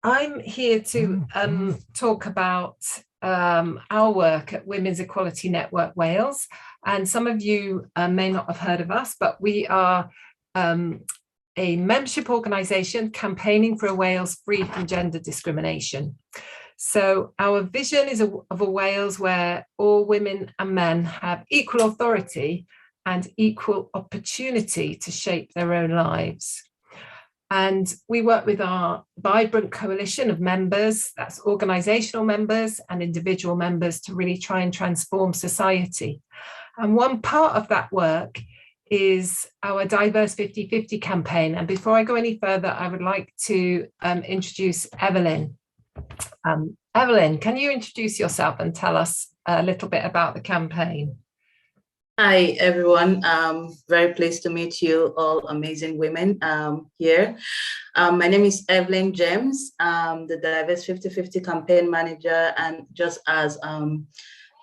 I'm here to talk about our work at Women's Equality Network Wales. And some of you may not have heard of us, but we are a membership organisation campaigning for a Wales free from gender discrimination. So our vision is of a Wales where all women and men have equal authority and equal opportunity to shape their own lives. And we work with our vibrant coalition of members, that's organisational members and individual members, to really try and transform society. And one part of that work is our Diverse 50/50 campaign. And before I go any further, I would like to introduce Evelyn. Evelyn, can you introduce yourself and tell us a little bit about the campaign? Hi, everyone. Very pleased to meet you all amazing women here. My name is Evelyn James. I'm the Diverse 50/50 campaign manager, and just as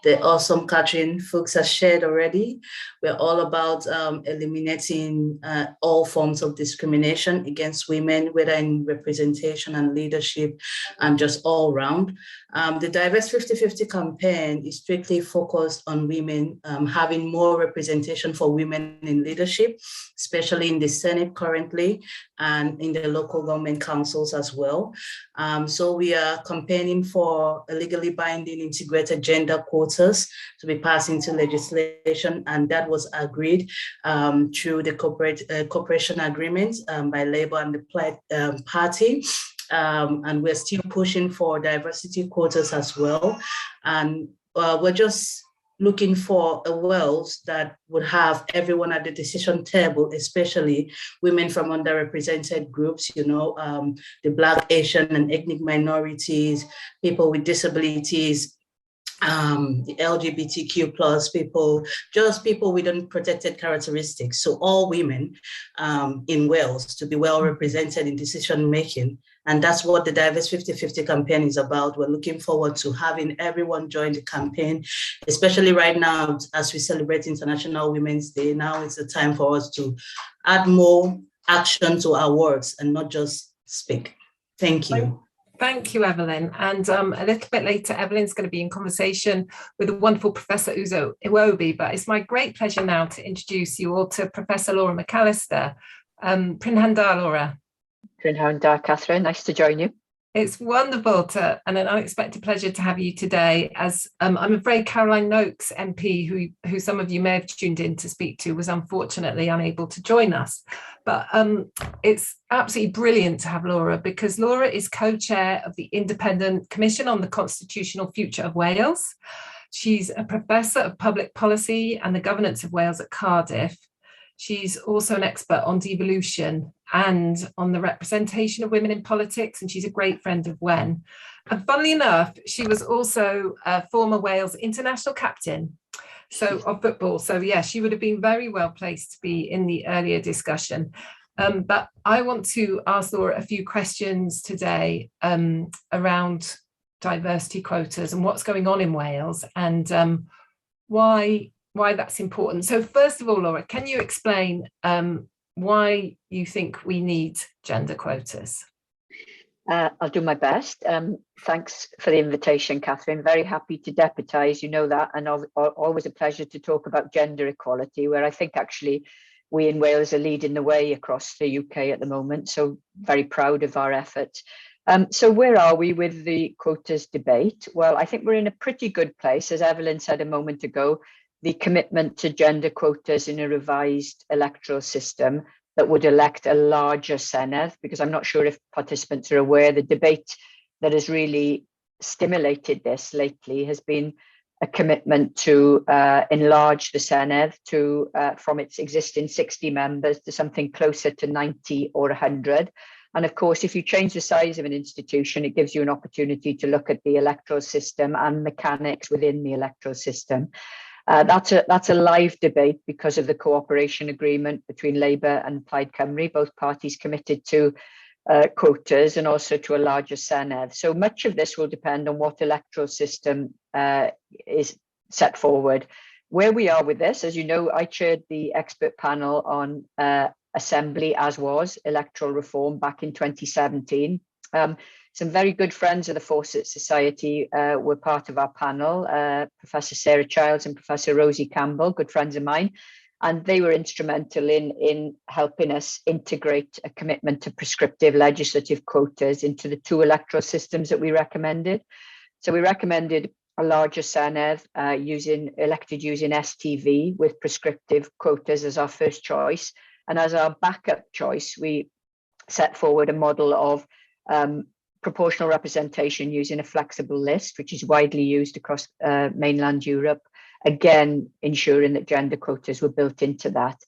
the awesome Catherine Fuchs has shared already, we're all about eliminating all forms of discrimination against women, whether in representation and leadership and just all round. The Diverse 50/50 campaign is strictly focused on women having more representation for women in leadership, especially in the Senate currently and in the local government councils as well. So we are campaigning for a legally binding integrated gender quotas to be passed into legislation, and that was agreed through the cooperation agreement by Labour and the Plaid Party. And we're still pushing for diversity quotas as well. And we're just looking for a Wales that would have everyone at the decision table, especially women from underrepresented groups, the Black, Asian, and ethnic minorities, people with disabilities, the LGBTQ plus people, just people with unprotected characteristics. So all women in Wales to be well represented in decision making. And that's what the Diverse 50/50 campaign is about. We're looking forward to having everyone join the campaign, especially right now as we celebrate International Women's Day. Now is the time for us to add more action to our words and not just speak. Thank you. Thank you, Evelyn. And a little bit later, Evelyn's going to be in conversation with the wonderful Professor Iwobi, but it's my great pleasure now to introduce you all to Professor Laura McAllister. Prynhawn, Laura. Prynhawn, Catherine, nice to join you. It's wonderful and an unexpected pleasure to have you today, as I'm afraid Caroline Noakes, MP, who some of you may have tuned in to speak to, was unfortunately unable to join us. But it's absolutely brilliant to have Laura, because Laura is co-chair of the Independent Commission on the Constitutional Future of Wales. She's a professor of public policy and the governance of Wales at Cardiff. She's also an expert on devolution and on the representation of women in politics, and she's a great friend of Wen. And funnily enough, she was also a former Wales international captain of football. So yeah, she would have been very well placed to be in the earlier discussion. But I want to ask Laura a few questions today around diversity quotas and what's going on in Wales, and why that's important. So first of all, Laura, can you explain why you think we need gender quotas? I'll do my best. Thanks for the invitation, Catherine. Very happy to deputise, you know that, and always a pleasure to talk about gender equality, where I think actually we in Wales are leading the way across the UK at the moment. So very proud of our efforts. So where are we with the quotas debate? Well, I think we're in a pretty good place. As Evelyn said a moment ago, the commitment to gender quotas in a revised electoral system that would elect a larger Senedd, because I'm not sure if participants are aware, the debate that has really stimulated this lately has been a commitment to enlarge the Senedd to from its existing 60 members to something closer to 90 or 100. And of course, if you change the size of an institution, it gives you an opportunity to look at the electoral system and mechanics within the electoral system. That's a live debate because of the cooperation agreement between Labour and Plaid Cymru, both parties committed to quotas and also to a larger Senedd. So much of this will depend on what electoral system is set forward. Where we are with this, as you know, I chaired the expert panel on Assembly as was electoral reform back in 2017. some very good friends of the Fawcett Society were part of our panel, Professor Sarah Childs and Professor Rosie Campbell, good friends of mine. And they were instrumental in helping us integrate a commitment to prescriptive legislative quotas into the 2 electoral systems that we recommended. So we recommended a larger Senedd elected using STV with prescriptive quotas as our first choice. And as our backup choice, we set forward a model of proportional representation using a flexible list, which is widely used across mainland Europe, again, ensuring that gender quotas were built into that.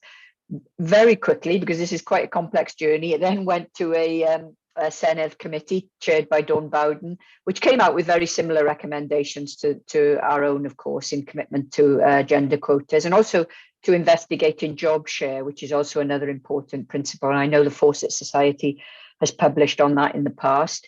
Very quickly, because this is quite a complex journey, it then went to a Senedd committee chaired by Dawn Bowden, which came out with very similar recommendations to our own, of course, in commitment to gender quotas, and also to investigating job share, which is also another important principle. And I know the Fawcett Society has published on that in the past.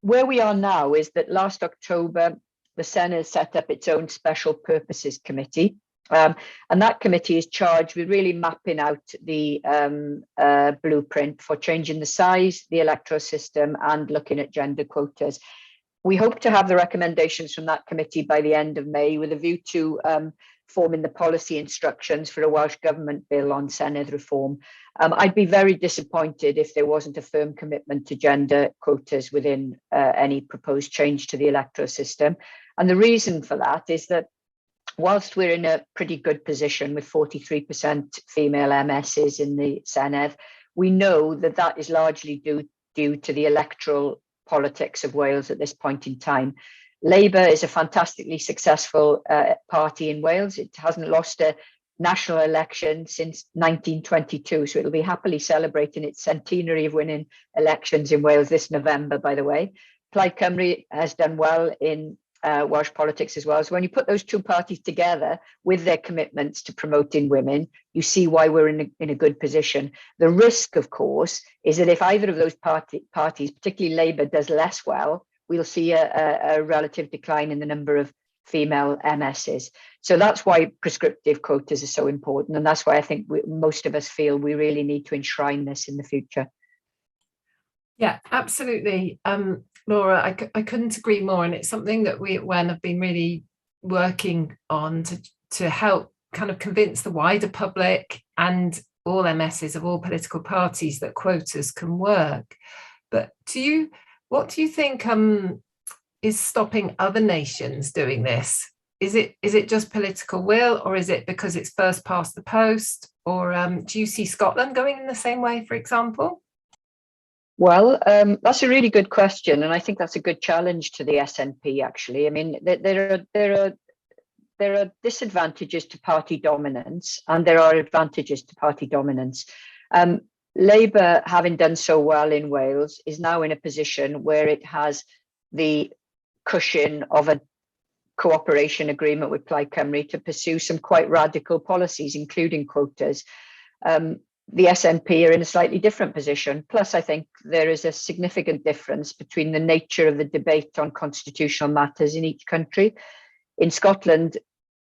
Where we are now is that last October, the Senedd set up its own special purposes committee. And that committee is charged with really mapping out the blueprint for changing the size, the electoral system, and looking at gender quotas. We hope to have the recommendations from that committee by the end of May, with a view to forming the policy instructions for a Welsh Government bill on Senedd reform. I'd be very disappointed if there wasn't a firm commitment to gender quotas within any proposed change to the electoral system. And the reason for that is that whilst we're in a pretty good position with 43% female MSs in the Senedd, we know that that is largely due to the electoral politics of Wales at this point in time. Labour is a fantastically successful party in Wales. It hasn't lost a national election since 1922, so it'll be happily celebrating its centenary of winning elections in Wales this November, by the way. Plaid Cymru has done well in Welsh politics as well. So when you put those 2 parties together with their commitments to promoting women, you see why we're in a good position. The risk, of course, is that if either of those parties, particularly Labour, does less well, we'll see a relative decline in the number of female MSs. So that's why prescriptive quotas are so important. And that's why I think most of us feel we really need to enshrine this in the future. Yeah, absolutely. Laura, I couldn't agree more. And it's something that we at WEN have been really working on to help kind of convince the wider public and all MSs of all political parties that quotas can work. But what do you think is stopping other nations doing this? Is it just political will, or is it because it's first past the post? Or do you see Scotland going in the same way, for example? Well, that's a really good question, and I think that's a good challenge to the SNP. Actually, I mean, there are disadvantages to party dominance, and there are advantages to party dominance. Labour, having done so well in Wales, is now in a position where it has the cushion of a cooperation agreement with Plaid Cymru to pursue some quite radical policies, including quotas. The SNP are in a slightly different position. Plus, I think there is a significant difference between the nature of the debate on constitutional matters in each country. In Scotland,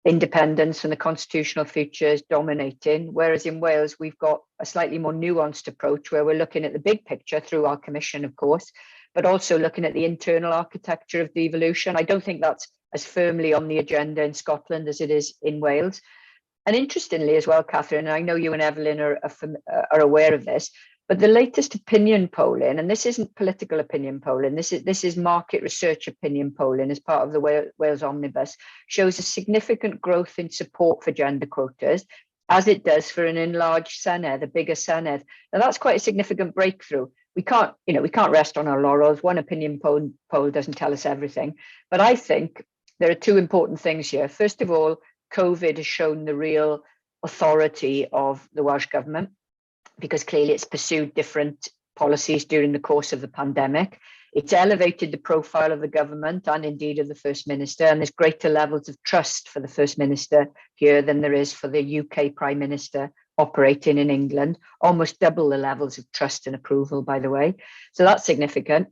independence and the constitutional future is dominating, whereas in Wales, we've got a slightly more nuanced approach where we're looking at the big picture through our commission, of course, but also looking at the internal architecture of devolution. I don't think that's as firmly on the agenda in Scotland as it is in Wales. And interestingly as well, Catherine, and I know you and Evelyn are aware of this, but the latest opinion polling, and this isn't political opinion polling, this is market research opinion polling as part of the Wales Omnibus, shows a significant growth in support for gender quotas, as it does for an enlarged Senedd, a bigger Senedd. Now that's quite a significant breakthrough. We can't rest on our laurels. One opinion poll doesn't tell us everything, but I think there are 2 important things here. First of all, COVID has shown the real authority of the Welsh Government, because clearly it's pursued different policies during the course of the pandemic. It's elevated the profile of the government and indeed of the First Minister, and there's greater levels of trust for the First Minister here than there is for the UK Prime Minister operating in England, almost double the levels of trust and approval, by the way. So that's significant.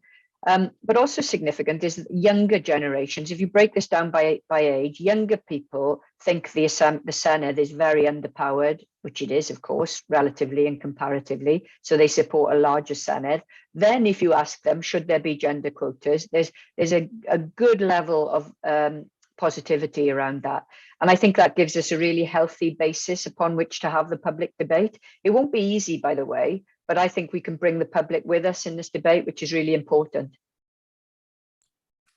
But also significant is younger generations. If you break this down by age, younger people think the Senedd is very underpowered, which it is, of course, relatively and comparatively. So they support a larger Senedd. Then if you ask them, should there be gender quotas, there's a good level of positivity around that. And I think that gives us a really healthy basis upon which to have the public debate. It won't be easy, by the way, but I think we can bring the public with us in this debate, which is really important.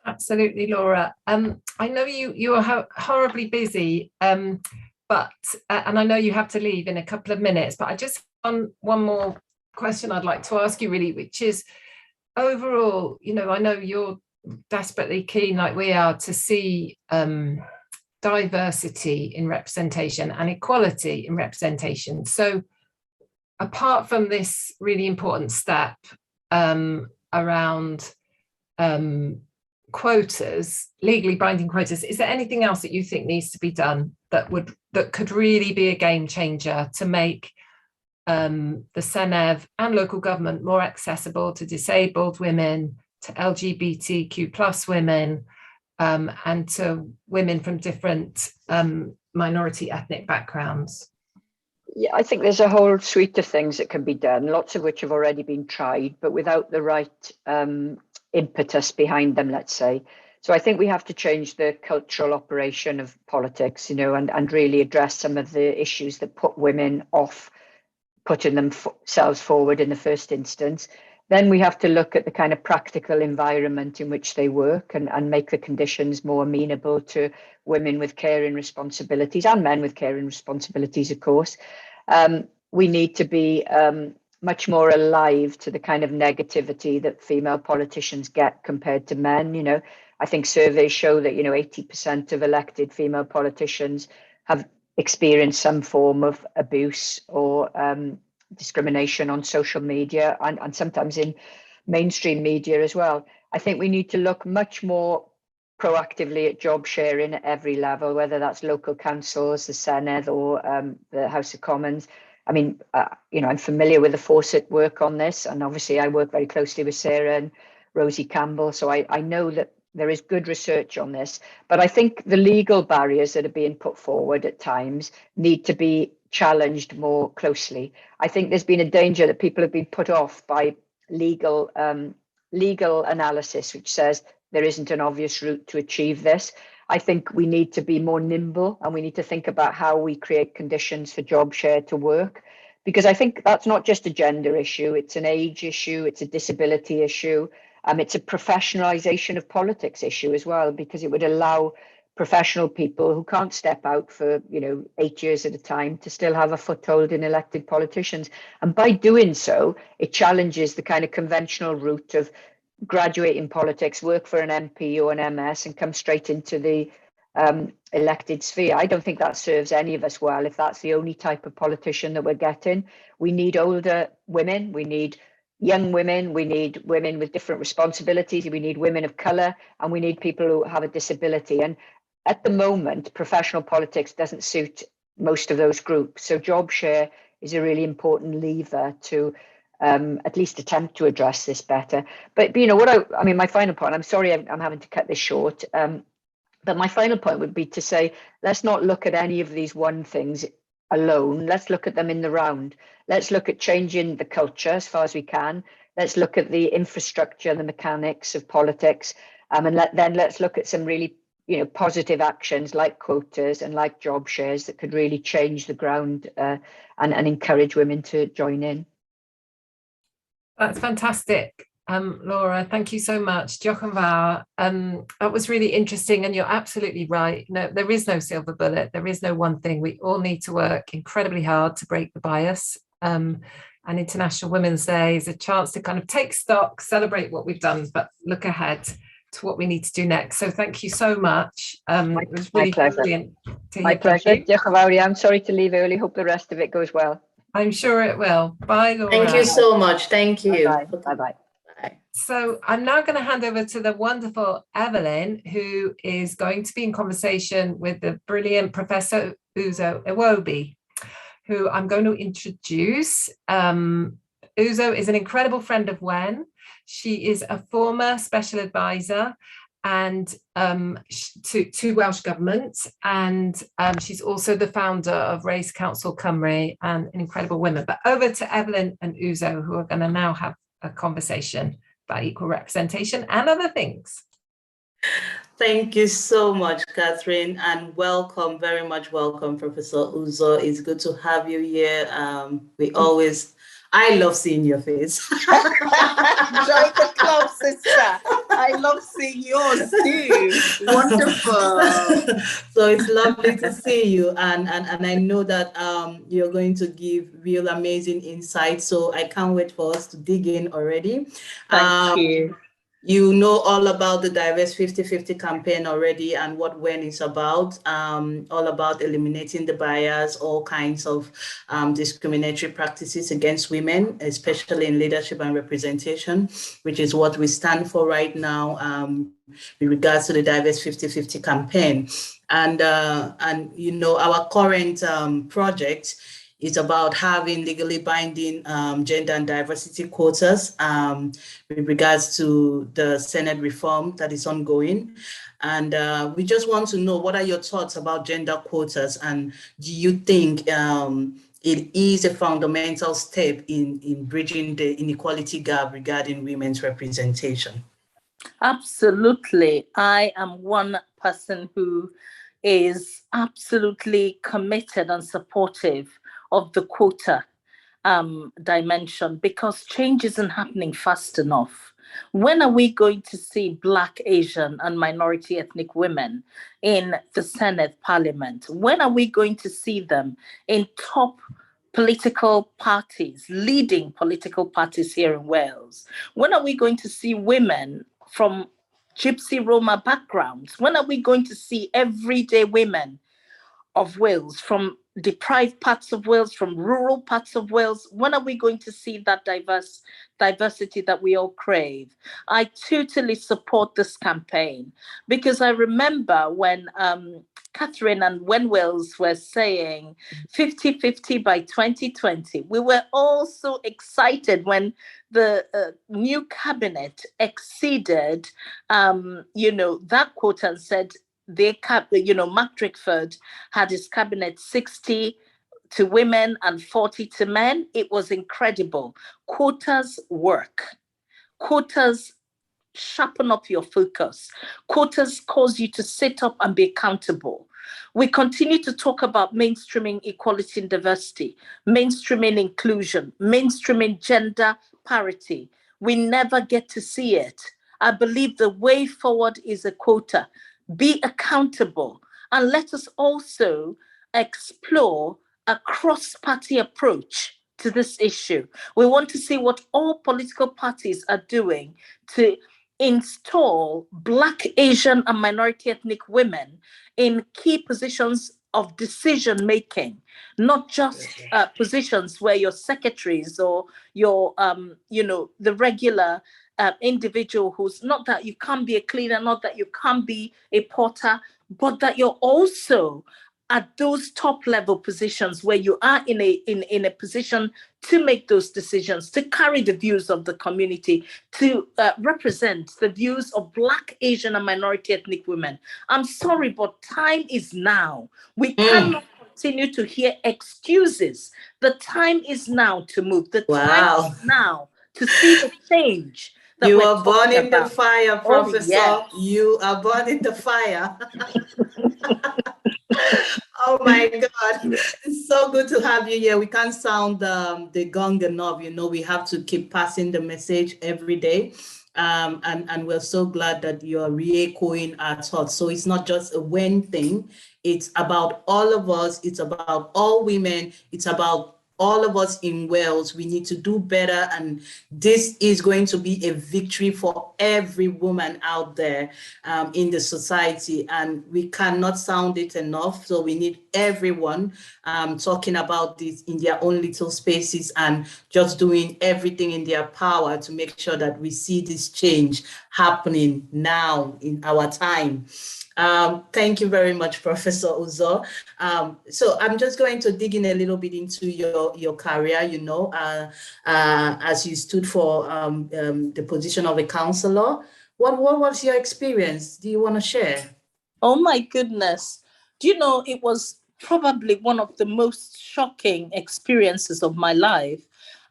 Absolutely, Laura. I know you are horribly busy, but and I know you have to leave in a couple of minutes, but I just one more question I'd like to ask you, really, which is overall, I know you're desperately keen, like we are, to see diversity in representation and equality in representation. So apart from this really important step around quotas, legally binding quotas, is there anything else that you think needs to be done that could really be a game changer to make the Senedd and local government more accessible to disabled women, to LGBTQ plus women, and to women from different minority ethnic backgrounds? Yeah, I think there's a whole suite of things that can be done, lots of which have already been tried, but without the right impetus behind them, let's say. So I think we have to change the cultural operation of politics, and really address some of the issues that put women off putting themselves forward in the first instance. Then we have to look at the kind of practical environment in which they work and make the conditions more amenable to women with caring responsibilities and men with caring responsibilities, of course. We need to be much more alive to the kind of negativity that female politicians get compared to men. I think surveys show that 80% of elected female politicians have experienced some form of abuse or discrimination on social media and sometimes in mainstream media as well. I think we need to look much more proactively at job sharing at every level, whether that's local councils, the Senedd, or the House of Commons. I mean, I'm familiar with the Fawcett work on this, and obviously I work very closely with Sarah and Rosie Campbell, so I know that there is good research on this. But I think the legal barriers that are being put forward at times need to be challenged more closely. I think there's been a danger that people have been put off by legal analysis, which says there isn't an obvious route to achieve this. I think we need to be more nimble, and we need to think about how we create conditions for job share to work, because I think that's not just a gender issue, it's an age issue, it's a disability issue, it's a professionalization of politics issue as well, because it would allow professional people who can't step out for 8 years at a time to still have a foothold in elected politicians. And by doing so, it challenges the kind of conventional route of graduate in politics, work for an MP or an MS, and come straight into the elected sphere. I don't think that serves any of us well if that's the only type of politician that we're getting. We need older women, we need young women, we need women with different responsibilities, we need women of colour, and we need people who have a disability. And at the moment, professional politics doesn't suit most of those groups. So job share is a really important lever to at least attempt to address this better. But my final point, I'm sorry I'm having to cut this short, but my final point would be to say, let's not look at any of these one things alone. Let's look at them in the round. Let's look at changing the culture as far as we can. Let's look at the infrastructure, the mechanics of politics, and let's look at some really positive actions like quotas and like job shares that could really change the ground and encourage women to join in. That's fantastic, Laura. Thank you so much. Diolch yn fawr. That was really interesting, and you're absolutely right. No, there is no silver bullet. There is no one thing. We all need to work incredibly hard to break the bias. And International Women's Day is a chance to kind of take stock, celebrate what we've done, but look ahead to what we need to do next. So thank you so much. It was really brilliant to hear. My pleasure. Diolch yn fawr. I'm sorry to leave early. Hope the rest of it goes well. I'm sure it will. Bye, Laura. Thank you so much. Thank you. Bye-bye. Bye-bye. So I'm now going to hand over to the wonderful Evelyn, who is going to be in conversation with the brilliant Professor Iwobi, who I'm going to introduce. Uzo is an incredible friend of Wen. She is a former special advisor and to Welsh Government, and she's also the founder of Race Council Cymru and an incredible woman. But over to Evelyn and Uzo, who are going to now have a conversation about equal representation and other things. Thank you so much, Catherine, and welcome, very much welcome, Professor Uzo. It's good to have you here. I love seeing your face. Join the club, sister. I love seeing yours too. Wonderful. So it's lovely to see you, and I know that you're going to give real amazing insights. So I can't wait for us to dig in already. Thank you. You know all about the Diverse 50/50 campaign already and what WEN is about, all about eliminating the bias, all kinds of discriminatory practices against women, especially in leadership and representation, which is what we stand for right now with regards to the Diverse 50/50 campaign. And you know, our current project is about having legally binding gender and diversity quotas with regards to the Senate reform that is ongoing. And we just want to know, what are your thoughts about gender quotas? And do you think it is a fundamental step in bridging the inequality gap regarding women's representation? Absolutely. I am one person who is absolutely committed and supportive of the quota dimension, because change isn't happening fast enough. When are we going to see Black, Asian, and minority ethnic women in the Senate Parliament? When are we going to see them in top political parties, leading political parties here in Wales? When are we going to see women from Gypsy Roma backgrounds? When are we going to see everyday women of Wales, from deprived parts of Wales, from rural parts of Wales? When are we going to see that diversity that we all crave? I totally support this campaign, because I remember when Catherine and Wen Wales were saying 50/50 by 2020, we were all so excited when the new cabinet exceeded, that quota and said, Mark Drakeford had his cabinet 60 to women and 40 to men. It was incredible. Quotas work. Quotas sharpen up your focus. Quotas cause you to sit up and be accountable. We continue to talk about mainstreaming equality and diversity, mainstreaming inclusion, mainstreaming gender parity. We never get to see it. I believe the way forward is a quota. Be accountable, and let us also explore a cross-party approach to this issue. We want to see what all political parties are doing to install Black, Asian, and minority ethnic women in key positions of decision making, not just positions where your secretaries or your, the regular individual who's, not that you can't be a cleaner, not that you can't be a porter, but that you're also at those top level positions where you are in a position to make those decisions, to carry the views of the community, to represent the views of Black, Asian, and minority ethnic women. I'm sorry, but time is now. We cannot continue to hear excuses. The time is now to move. The time is now to see the change. You are born in the fire, Professor. Oh, yes. You are born in the fire. Oh my God, it's so good to have you here. We can't sound the gong enough. We have to keep passing the message every day. And we're so glad that you're re-echoing our thoughts. So it's not just a WEN thing. It's about all of us. It's about all women. It's about all of us in Wales. We need to do better, and this is going to be a victory for every woman out there in the society, and we cannot sound it enough. So we need everyone talking about this in their own little spaces and just doing everything in their power to make sure that we see this change happening now in our time. Thank you very much, Professor Uzo. So I'm just going to dig in a little bit into your career, as you stood for the position of a counselor. What was your experience? Do you want to share? Oh my goodness. Do you know, it was probably one of the most shocking experiences of my life.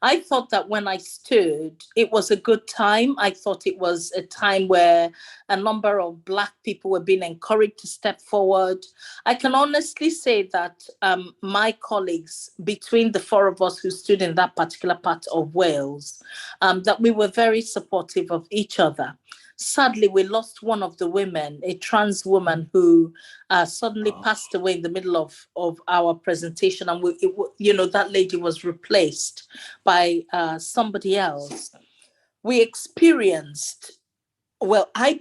I thought that when I stood, it was a good time. I thought it was a time where a number of Black people were being encouraged to step forward. I can honestly say that my colleagues, between the four of us who stood in that particular part of Wales, that we were very supportive of each other. Sadly, we lost one of the women, a trans woman who suddenly passed away in the middle of our presentation. And that lady was replaced by somebody else. I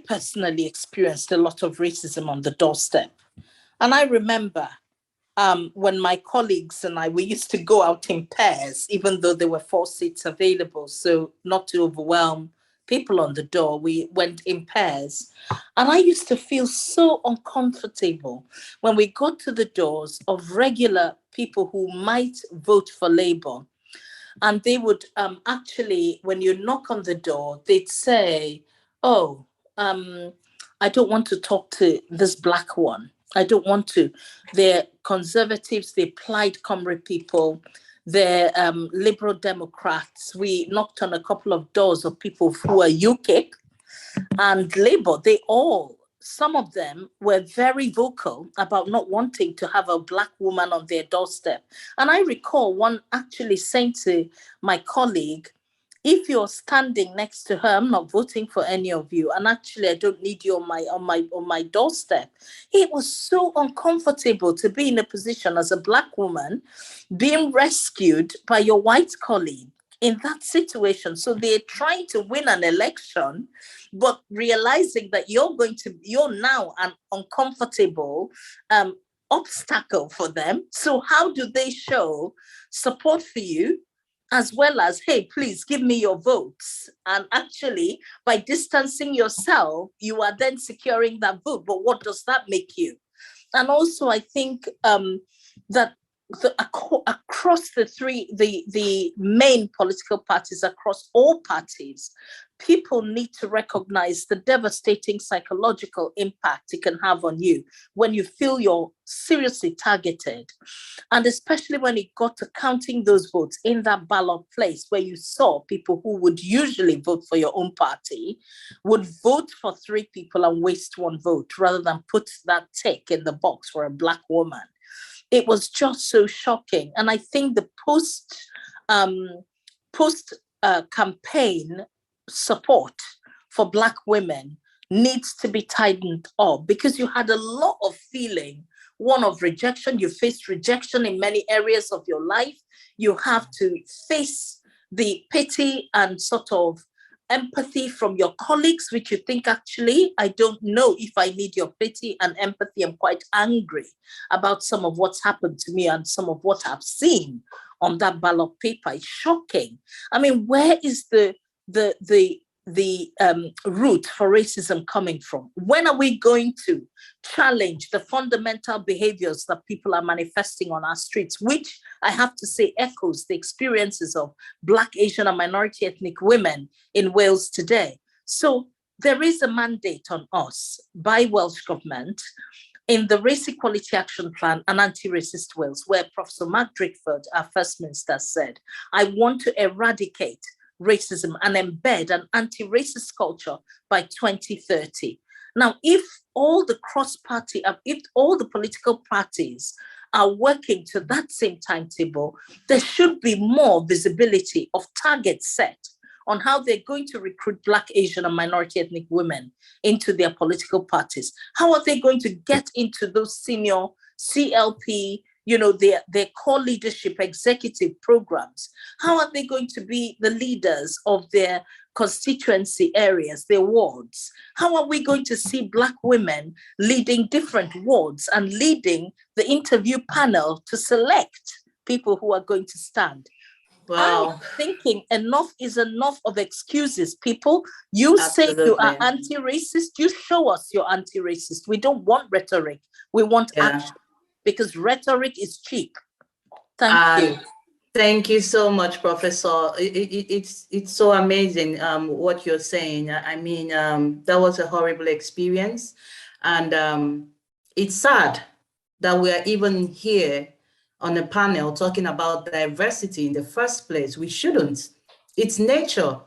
personally experienced a lot of racism on the doorstep. And I remember when my colleagues and we used to go out in pairs, even though there were 4 seats available. So not to overwhelm people on the door, we went in pairs. And I used to feel so uncomfortable when we got to the doors of regular people who might vote for Labour. And they would actually, when you knock on the door, they'd say, oh, I don't want to talk to this Black one. I don't want to. They're conservatives, they're Plaid Cymru people, they're Liberal Democrats. We knocked on a couple of doors of people who are UKIP and Labour. Some of them were very vocal about not wanting to have a Black woman on their doorstep. And I recall one actually saying to my colleague, if you're standing next to her, I'm not voting for any of you. And actually, I don't need you on my doorstep. It was so uncomfortable to be in a position as a Black woman being rescued by your white colleague in that situation. So they're trying to win an election, but realizing that you're now an uncomfortable obstacle for them. So how do they show support for you? As well as, hey, please give me your votes. And actually, by distancing yourself, you are then securing that vote. But what does that make you? And also, I think that across the main political parties, across all parties, people need to recognize the devastating psychological impact it can have on you when you feel you're seriously targeted. And especially when it got to counting those votes in that ballot place where you saw people who would usually vote for your own party would vote for 3 people and waste 1 vote rather than put that tick in the box for a Black woman. It was just so shocking. And I think the post campaign support for Black women needs to be tightened up, because you had a lot of feeling, one of rejection. You faced rejection in many areas of your life. You have to face the pity and sort of empathy from your colleagues, which you think, actually, I don't know if I need your pity and empathy. I'm quite angry about some of what's happened to me and some of what I've seen on that ballot paper. It's shocking. I mean, where is the root for racism coming from? When are we going to challenge the fundamental behaviors that people are manifesting on our streets, which I have to say echoes the experiences of Black, Asian, and minority ethnic women in Wales today? So there is a mandate on us by Welsh government in the Race Equality Action Plan and Anti-Racist Wales, where Professor Mark Drakeford, our First Minister, said, I want to eradicate racism and embed an anti-racist culture by 2030. Now, if all the if all the political parties are working to that same timetable, there should be more visibility of targets set on how they're going to recruit Black, Asian, and minority ethnic women into their political parties. How are they going to get into those senior CLP, their core leadership executive programs? How are they going to be the leaders of their constituency areas, their wards? How are we going to see Black women leading different wards and leading the interview panel to select people who are going to stand? Wow. I'm thinking enough is enough of excuses, people. You say you are anti-racist, you show us you're anti-racist. We don't want rhetoric. We want action, because rhetoric is cheap. Thank you. Thank you so much, Professor. It's so amazing what you're saying. I mean, that was a horrible experience. And it's sad that we're even here on a panel talking about diversity in the first place. We shouldn't. It's nature.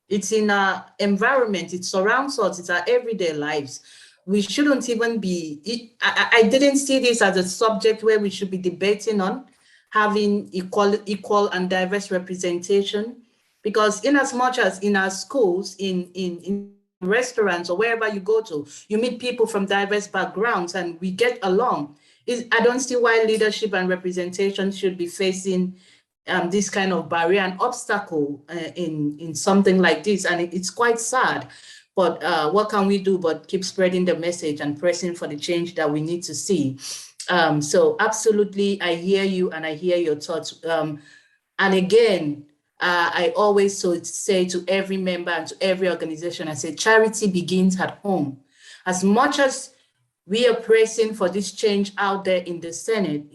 It's in our environment. It surrounds us. It's our everyday lives. We shouldn't even be, I didn't see this as a subject where we should be debating on having equal and diverse representation, because in as much as in our schools, in restaurants or wherever you go to, you meet people from diverse backgrounds and we get along. I don't see why leadership and representation should be facing this kind of barrier and obstacle in something like this. And it's quite sad. But what can we do but keep spreading the message and pressing for the change that we need to see? So absolutely, I hear you and I hear your thoughts. And again, I always say to every member and to every organization, I say, charity begins at home. As much as we are pressing for this change out there in the Senate,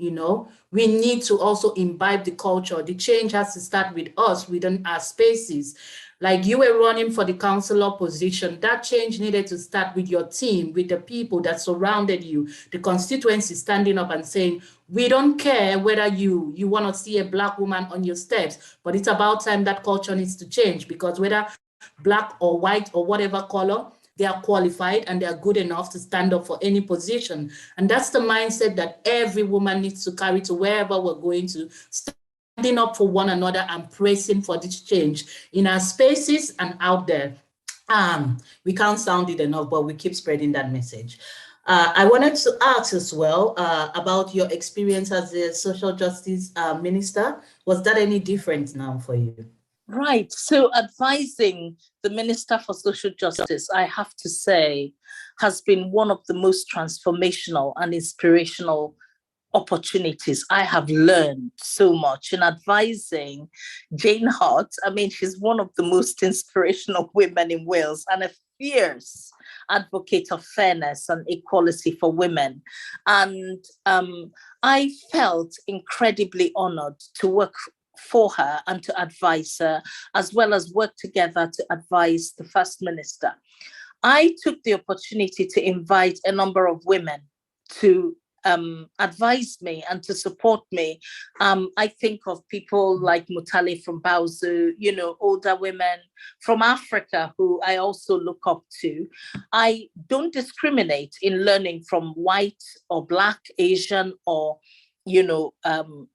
we need to also imbibe the culture. The change has to start with us, within our spaces. Like you were running for the councillor position, that change needed to start with your team, with the people that surrounded you, the constituency standing up and saying, we don't care whether you want to see a Black woman on your steps, but it's about time that culture needs to change, because whether Black or white or whatever color, they are qualified and they are good enough to stand up for any position. And that's the mindset that every woman needs to carry to wherever we're going to, standing up for one another and pressing for this change in our spaces and out there. We can't sound it enough, but we keep spreading that message. I wanted to ask as well about your experience as a social justice minister. Was that any different now for you? Right. So advising the Minister for Social Justice, I have to say, has been one of the most transformational and inspirational opportunities. I have learned so much in advising Jane Hart. I mean, she's one of the most inspirational women in Wales and a fierce advocate of fairness and equality for women. And I felt incredibly honored to work for her and to advise her, as well as work together to advise the First Minister. I took the opportunity to invite a number of women to advise me and to support me. I think of people like Mutale from Bauzu, older women from Africa who I also look up to. I don't discriminate in learning from white or Black, Asian, or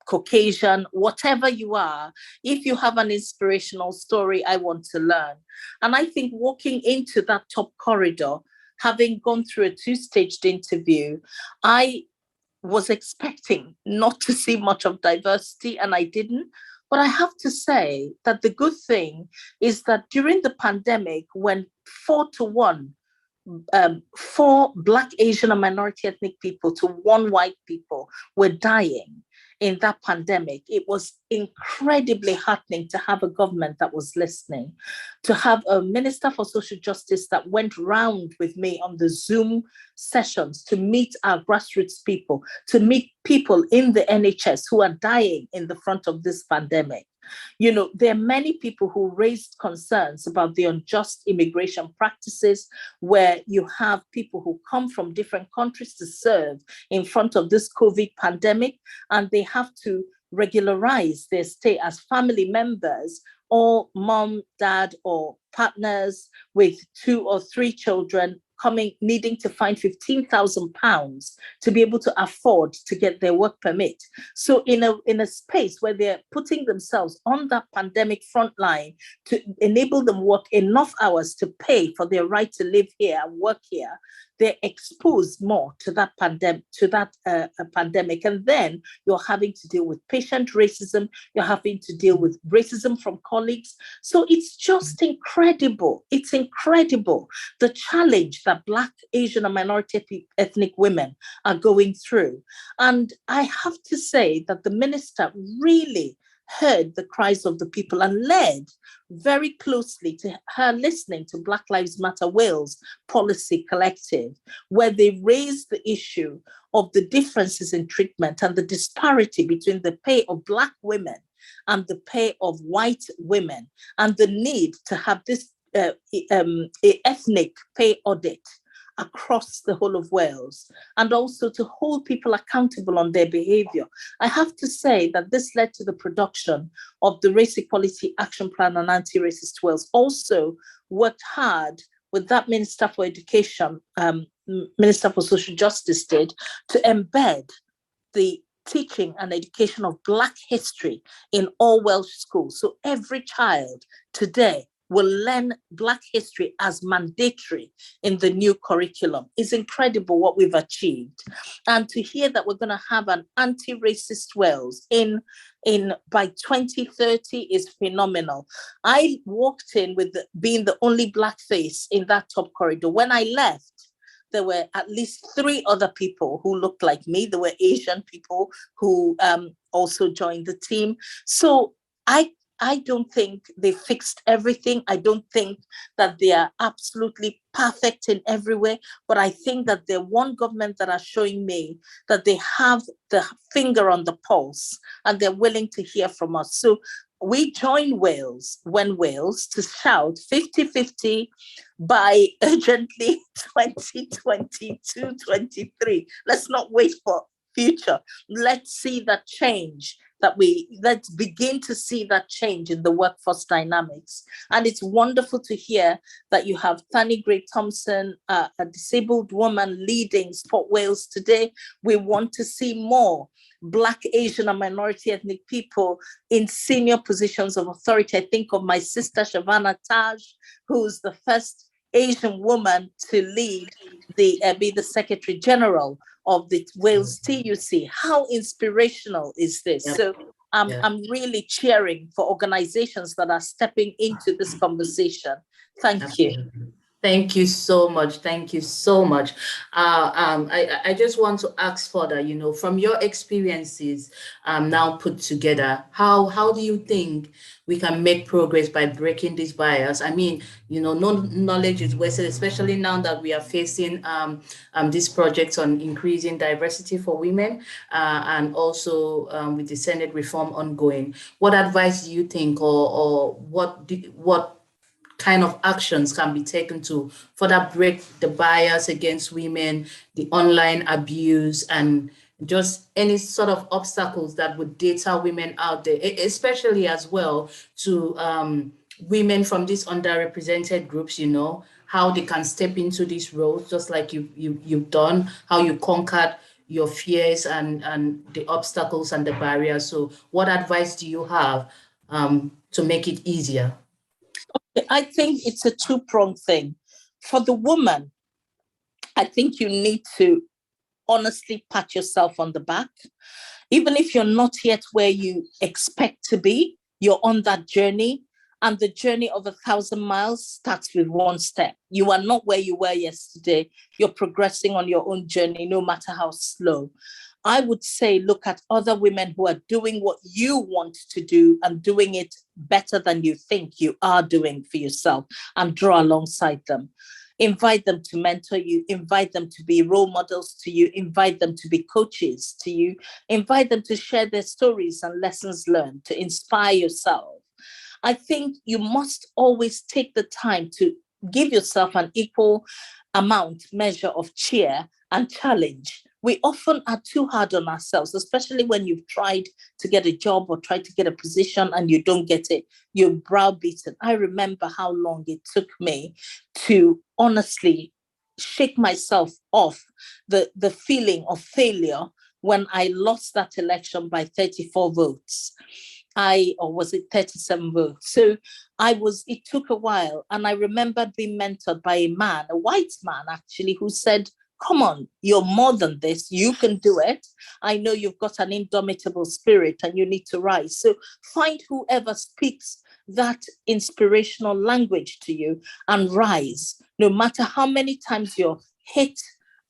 Caucasian, whatever you are. If you have an inspirational story, I want to learn. And I think walking into that top corridor, having gone through a 2-staged interview, I was expecting not to see much of diversity, and I didn't. But I have to say that the good thing is that during the pandemic, when 4-to-1, 4 Black, Asian, and minority ethnic people to 1 white people were dying in that pandemic, it was incredibly heartening to have a government that was listening, to have a Minister for Social Justice that went round with me on the Zoom sessions to meet our grassroots people, to meet people in the NHS who are dying in the front of this pandemic. There are many people who raised concerns about the unjust immigration practices, where you have people who come from different countries to serve in front of this COVID pandemic, and they have to regularize their stay as family members or mom, dad, or partners with 2 or 3 children needing to find £15,000 to be able to afford to get their work permit. So in a space where they're putting themselves on that pandemic front line to enable them work enough hours to pay for their right to live here and work here, they're exposed more to that pandemic. And then you're having to deal with patient racism, you're having to deal with racism from colleagues. So it's just incredible. It's incredible, the challenge that Black, Asian, and minority ethnic women are going through. And I have to say that the minister really heard the cries of the people and led very closely to her listening to Black Lives Matter Wales Policy Collective, where they raised the issue of the differences in treatment and the disparity between the pay of Black women and the pay of white women, and the need to have this ethnic pay audit across the whole of Wales, and also to hold people accountable on their behaviour. I have to say that this led to the production of the Race Equality Action Plan and Anti-Racist Wales. Also worked hard with that Minister for Education, Minister for Social Justice did, to embed the teaching and education of Black history in all Welsh schools. So every child today will learn Black history as mandatory in the new curriculum. It's incredible what we've achieved. And to hear that we're going to have an anti-racist Wales in by 2030 is phenomenal. I walked in with being the only Black face in that top corridor. When I left, there were at least 3 other people who looked like me. There were Asian people who also joined the team. So I don't think they fixed everything. I don't think that they are absolutely perfect in every way, but I think that they're one government that are showing me that they have the finger on the pulse and they're willing to hear from us. So we join Wales to shout 50-50 by urgently 2022-23. Let's not wait for future. Let's see that change. Let's begin to see that change in the workforce dynamics. And it's wonderful to hear that you have Thani Gray-Thompson, a disabled woman leading Sport Wales today. We want to see more Black, Asian, and minority ethnic people in senior positions of authority. I think of my sister, Shavana Taj, who's the first Asian woman to lead be the Secretary General of the Wales TUC. How inspirational is this? Yep. So I'm really cheering for organizations that are stepping into this conversation. Thank you. Thank you so much. Thank you so much. I just want to ask further, from your experiences now put together, how do you think we can make progress by breaking these barriers? I mean, no knowledge is wasted, especially now that we are facing these projects on increasing diversity for women and also with the Senate reform ongoing. What advice do you think, or what kind of actions can be taken to further break the bias against women, the online abuse, and just any sort of obstacles that would deter women out there, especially as well to women from these underrepresented groups, how they can step into these roles, just like you've done, how you conquered your fears and the obstacles and the barriers. So what advice do you have to make it easier? I think it's a two-pronged thing. For the woman, I think you need to honestly pat yourself on the back. Even if you're not yet where you expect to be, you're on that journey. And the journey of 1,000 miles starts with one step. You are not where you were yesterday. You're progressing on your own journey, no matter how slow. I would say look at other women who are doing what you want to do and doing it better than you think you are doing for yourself, and draw alongside them. Invite them to mentor you, invite them to be role models to you, invite them to be coaches to you, invite them to share their stories and lessons learned, to inspire yourself. I think you must always take the time to give yourself an equal measure of cheer and challenge. We often are too hard on ourselves, especially when you've tried to get a job or tried to get a position and you don't get it. You're browbeaten. I remember how long it took me to honestly shake myself off the feeling of failure when I lost that election by 34 votes. Or was it 37 votes? So it took a while. And I remember being mentored by a man, a white man actually, who said, come on, you're more than this. You can do it. I know you've got an indomitable spirit and you need to rise. So find whoever speaks that inspirational language to you and rise. No matter how many times you're hit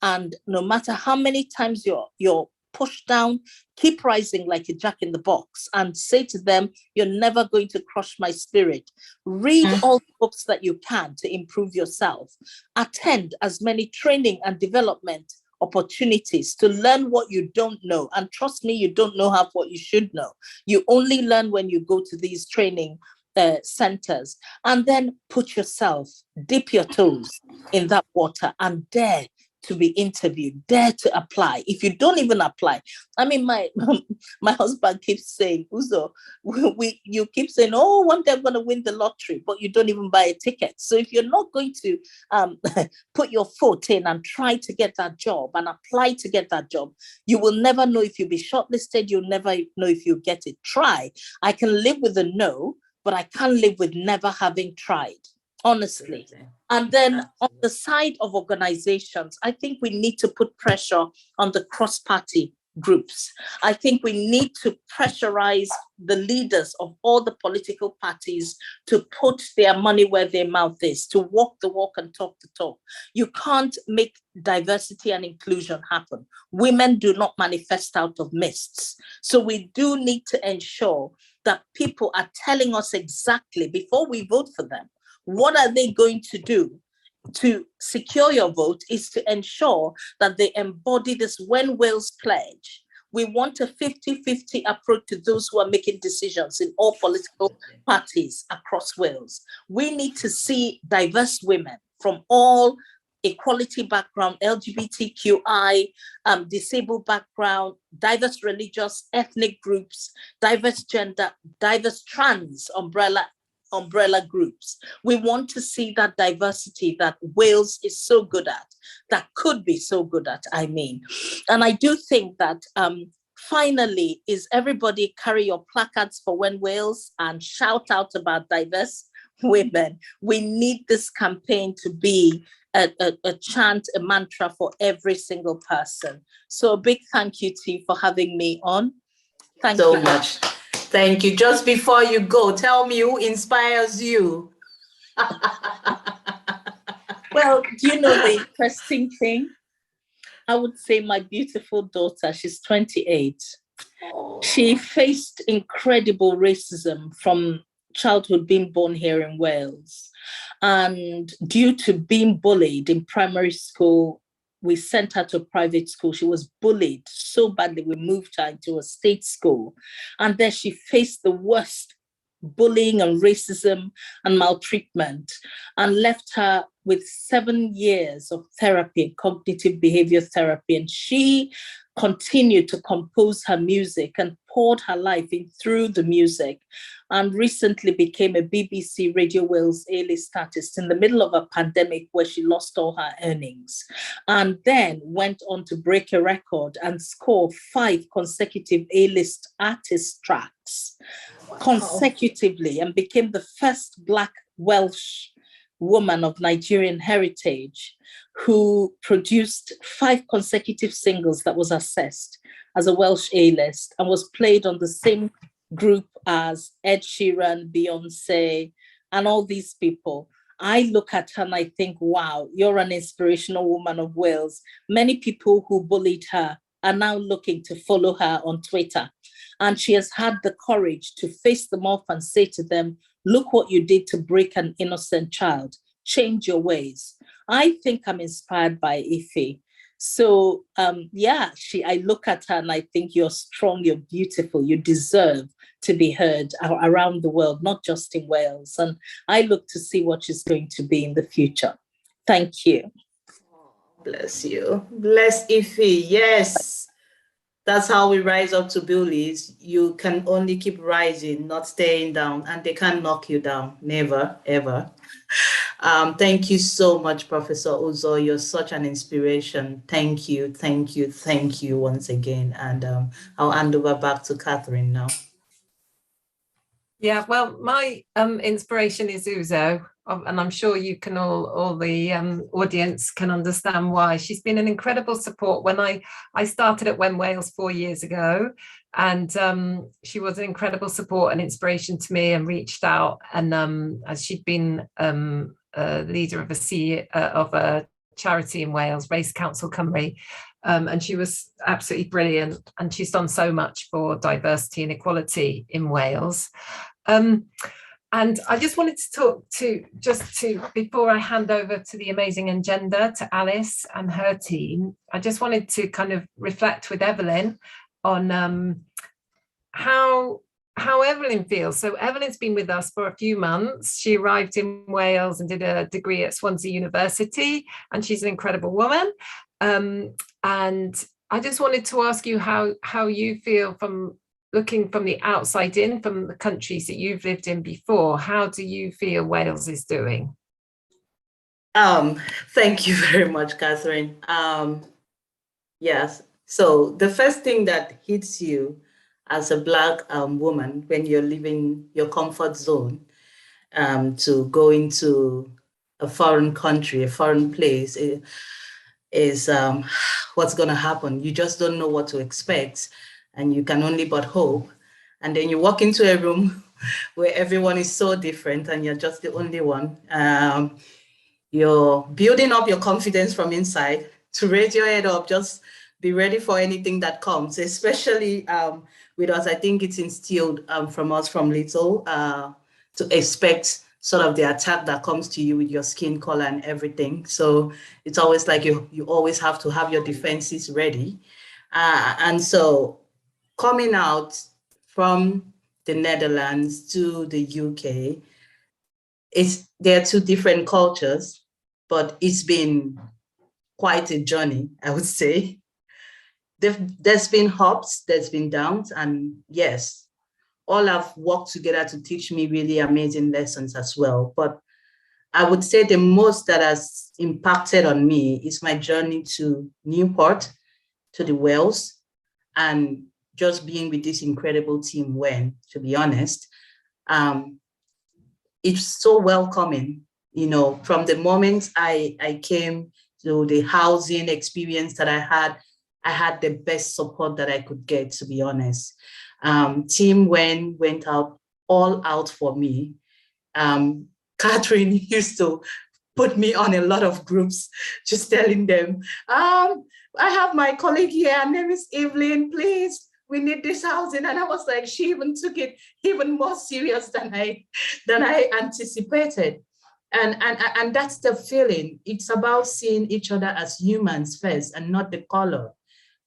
and no matter how many times you're push down, keep rising like a jack in the box, and say to them, you're never going to crush my spirit. Read all the books that you can to improve yourself. Attend as many training and development opportunities to learn what you don't know. And trust me, you don't know half what you should know. You only learn when you go to these training centers. And then put yourself, dip your toes in that water and dare to be interviewed, dare to apply. If you don't even apply, I mean, my husband keeps saying, Uzo, you keep saying, oh, one day I'm going to win the lottery, but you don't even buy a ticket. So if you're not going to put your foot in and try to get that job and apply to get that job, you will never know if you'll be shortlisted. You'll never know if you get it. Try. I can live with a no, but I can't live with never having tried. Honestly. And then on the side of organizations, I think we need to put pressure on the cross-party groups. I think we need to pressurize the leaders of all the political parties to put their money where their mouth is, to walk the walk and talk the talk. You can't make diversity and inclusion happen. Women do not manifest out of mists. So we do need to ensure that people are telling us exactly before we vote for them, what are they going to do to secure your vote is to ensure that they embody this When Wales pledge. We want a 50-50 approach to those who are making decisions in all political parties across Wales. We need to see diverse women from all equality background, LGBTQI, disabled background, diverse religious, ethnic groups, diverse gender, diverse trans umbrella groups. We want to see that diversity that Wales is so good at, that could be so good at, I mean. And I do think that finally, is everybody carry your placards for When Wales and shout out about diverse women. We need this campaign to be a chant, a mantra for every single person. So a big thank you to you for having me on. Thank you so much. Thank you. Just before you go, tell me who inspires you. Well, do you know the interesting thing? I would say my beautiful daughter, she's 28. Oh. She faced incredible racism from childhood, being born here in Wales. And due to being bullied in primary school, we sent her to a private school. She was bullied so badly, we moved her into a state school. And there she faced the worst bullying and racism and maltreatment, and left her with 7 years of therapy, cognitive behavior therapy. And she continued to compose her music and poured her life in through the music, and recently became a BBC Radio Wales A-list artist in the middle of a pandemic where she lost all her earnings, and then went on to break a record and score 5 consecutive A-list artist tracks consecutively, and became the first Black Welsh woman of Nigerian heritage who produced 5 consecutive singles that was assessed as a Welsh A-list and was played on the same group as Ed Sheeran, Beyonce, and all these people. I look at her and I think, wow, you're an inspirational woman of Wales. Many people who bullied her are now looking to follow her on Twitter. And she has had the courage to face them off and say to them, look what you did to break an innocent child. Change your ways. I think I'm inspired by Ife. So I look at her and I think you're strong, you're beautiful, you deserve to be heard around the world, not just in Wales. And I look to see what she's going to be in the future. Thank you. Bless you. Bless Ife. Yes. That's how we rise up to bullies. You can only keep rising, not staying down, and they can't knock you down. Never, ever. Thank you so much, Professor Uzo. You're such an inspiration. Thank you, thank you, thank you once again. And I'll hand over back to Catherine now. Yeah, well, my inspiration is Uzo, and I'm sure you can all the audience can understand why. She's been an incredible support. When I started at When Wales 4 years ago, and she was an incredible support and inspiration to me, and reached out, and as she'd been a leader of a charity in Wales, Race Council Cymru, and she was absolutely brilliant, and she's done so much for diversity and equality in Wales. And I just wanted to talk before I hand over to the amazing Engender, to Alice and her team, I just wanted to kind of reflect with Evelyn on how Evelyn feels. So Evelyn's been with us for a few months. She arrived in Wales and did a degree at Swansea University, and she's an incredible woman. And I just wanted to ask you how you feel from looking from the outside in, from the countries that you've lived in before. How do you feel Wales is doing? Thank you very much, Catherine. Yes. So the first thing that hits you as a Black woman when you're leaving your comfort zone to go into a foreign country, a foreign place, is what's going to happen. You just don't know what to expect, and you can only but hope. And then you walk into a room where everyone is so different and you're just the only one. You're building up your confidence from inside to raise your head up, just be ready for anything that comes, especially with us. I think it's instilled from us from little to expect sort of the attack that comes to you with your skin color and everything. So it's always like you always have to have your defenses ready. And so coming out from the Netherlands to the UK, there are two different cultures, but it's been quite a journey, I would say. There's been ups, there's been downs, and yes, all have worked together to teach me really amazing lessons as well. But I would say the most that has impacted on me is my journey to Newport, to the Wales, and just being with this incredible team when, to be honest, it's so welcoming. You know, from the moment I came to the housing experience that I had the best support that I could get, to be honest. Team went out all out for me. Catherine used to put me on a lot of groups, just telling them, I have my colleague here, her name is Evelyn, please, we need this housing. And I was like, she even took it even more serious than I anticipated. And that's the feeling. It's about seeing each other as humans first and not the color.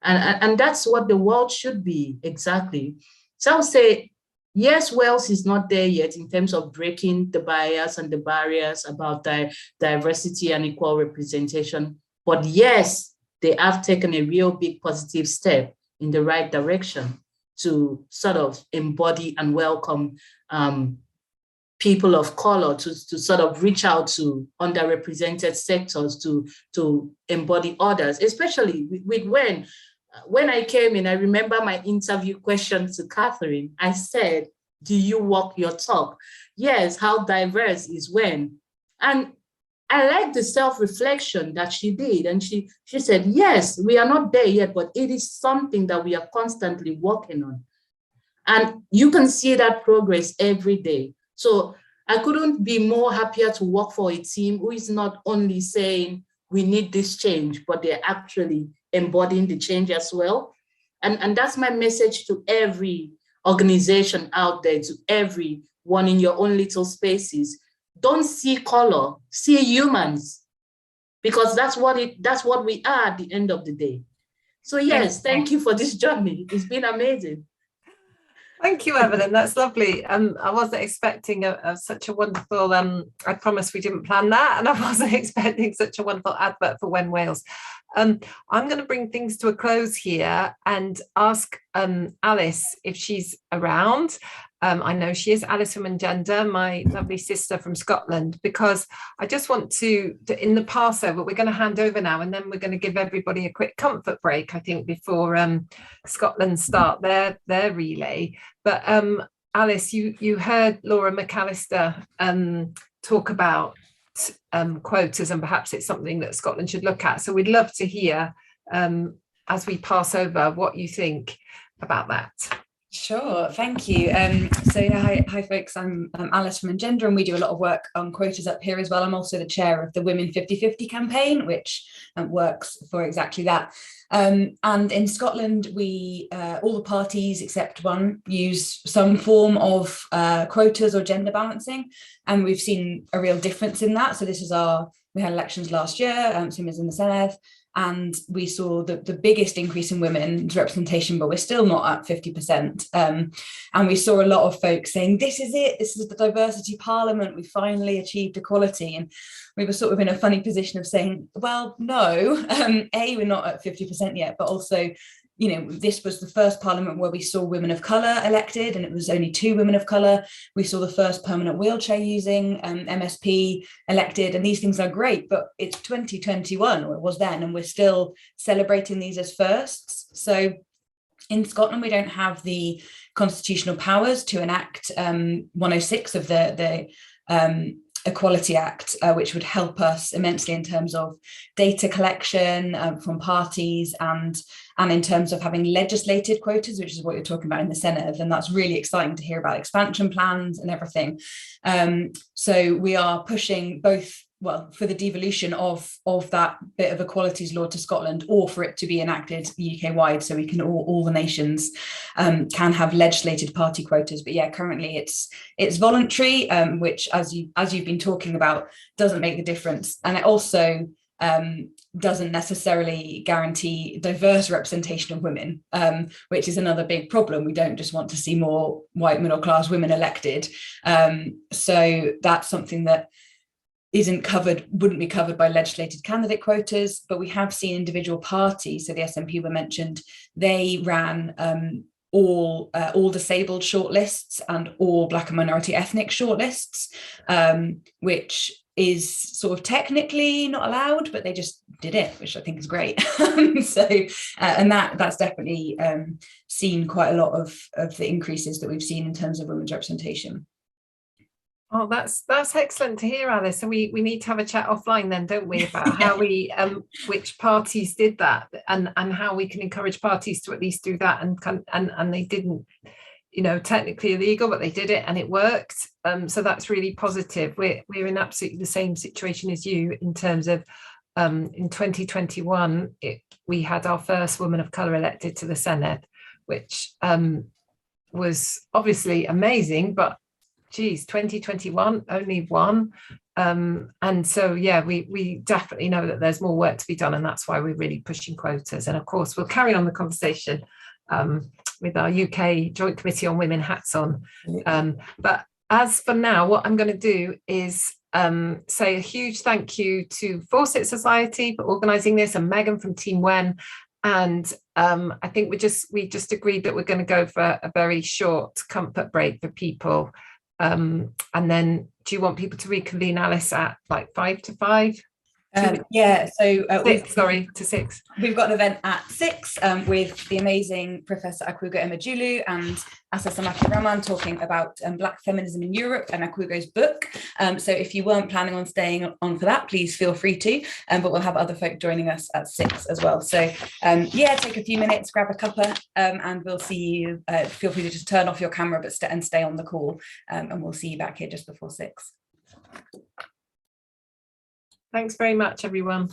And that's what the world should be, exactly. So I would say, yes, Wales is not there yet in terms of breaking the bias and the barriers about diversity and equal representation. But yes, they have taken a real big positive step in the right direction to sort of embody and welcome people of color, to sort of reach out to underrepresented sectors, to embody others, especially with when I came in. I remember my interview question to Catherine. I said, do you walk your talk? Yes, how diverse is when? And I like the self-reflection that she did. And she said, yes, we are not there yet, but it is something that we are constantly working on. And you can see that progress every day. So I couldn't be more happier to work for a team who is not only saying we need this change, but they're actually embodying the change as well. And that's my message to every organization out there, to everyone in your own little spaces. Don't see color, see humans, because that's what we are at the end of the day. So yes, thank you for this journey. It's been amazing. Thank you, Evelyn. That's lovely. I wasn't expecting such a wonderful, I promise we didn't plan that, and I wasn't expecting such a wonderful advert for When Wales. I'm going to bring things to a close here and ask Alice if she's around. I know she is, Alice from Engender, my lovely sister from Scotland, because I just want to in the Passover, we're going to hand over now, and then we're going to give everybody a quick comfort break, I think, before Scotland start their relay. But Alice, you heard Laura McAllister talk about quotas, and perhaps it's something that Scotland should look at. So we'd love to hear, as we pass over, what you think about that. Sure, thank you. So yeah, hi folks, I'm Alice from Engender, and we do a lot of work on quotas up here as well. I'm also the chair of the Women 50/50 campaign, which works for exactly that. And in Scotland, we all the parties except one use some form of quotas or gender balancing, and we've seen a real difference in that. So we had elections last year, same as in the Senedd, and we saw the biggest increase in women's representation, but we're still not at 50%. And we saw a lot of folks saying, this is it, this is the diversity parliament, we finally achieved equality. And we were sort of in a funny position of saying, well, no, we're not at 50% yet, but also, you know, this was the first parliament where we saw women of colour elected, and it was only 2 women of colour. We saw the first permanent wheelchair using MSP elected, and these things are great, but it's 2021, or it was then, and we're still celebrating these as firsts. So in Scotland, we don't have the constitutional powers to enact 106 of the Equality Act, which would help us immensely in terms of data collection from parties and in terms of having legislated quotas, which is what you're talking about in the Senedd. And that's really exciting to hear about expansion plans and everything. So we are pushing both, well, for the devolution of that bit of equalities law to Scotland, or for it to be enacted UK-wide, so we can all the nations can have legislated party quotas. But yeah, currently it's voluntary, which, as you've been talking about, doesn't make the difference, and it also doesn't necessarily guarantee diverse representation of women, which is another big problem. We don't just want to see more white middle class women elected, so that's something that wouldn't be covered by legislated candidate quotas. But we have seen individual parties, so the SNP were mentioned, they ran all disabled shortlists and all Black and minority ethnic shortlists, which is sort of technically not allowed, but they just did it, which I think is great. And that's definitely seen quite a lot of the increases that we've seen in terms of women's representation. Oh, that's excellent to hear, Alice. So we need to have a chat offline then, don't we, about how we which parties did that, and how we can encourage parties to at least do that, and they didn't, you know, technically illegal, but they did it and it worked. So that's really positive. We're in absolutely the same situation as you in terms of in 2021 we had our first woman of colour elected to the Senedd, which was obviously amazing, but geez, 2021, only one. And so, yeah, we definitely know that there's more work to be done, and that's why we're really pushing quotas. And of course, we'll carry on the conversation with our UK Joint Committee on Women hats on. But as for now, what I'm going to do is say a huge thank you to Fawcett Society for organising this, and Megan from Team Wen. And I think we just agreed that we're going to go for a very short comfort break for people. And then do you want people to reconvene, Alice, at like 5 to 5? Yeah, so 6. We've got an event at 6 with the amazing Professor Akwugo Emejulu and Asasamaki Raman talking about Black feminism in Europe and Akwugo's book. So if you weren't planning on staying on for that, please feel free to, but we'll have other folk joining us at 6 as well. So yeah, take a few minutes, grab a cuppa, and we'll see you. Feel free to just turn off your camera but stay on the call, and we'll see you back here just before 6. Thanks very much, everyone.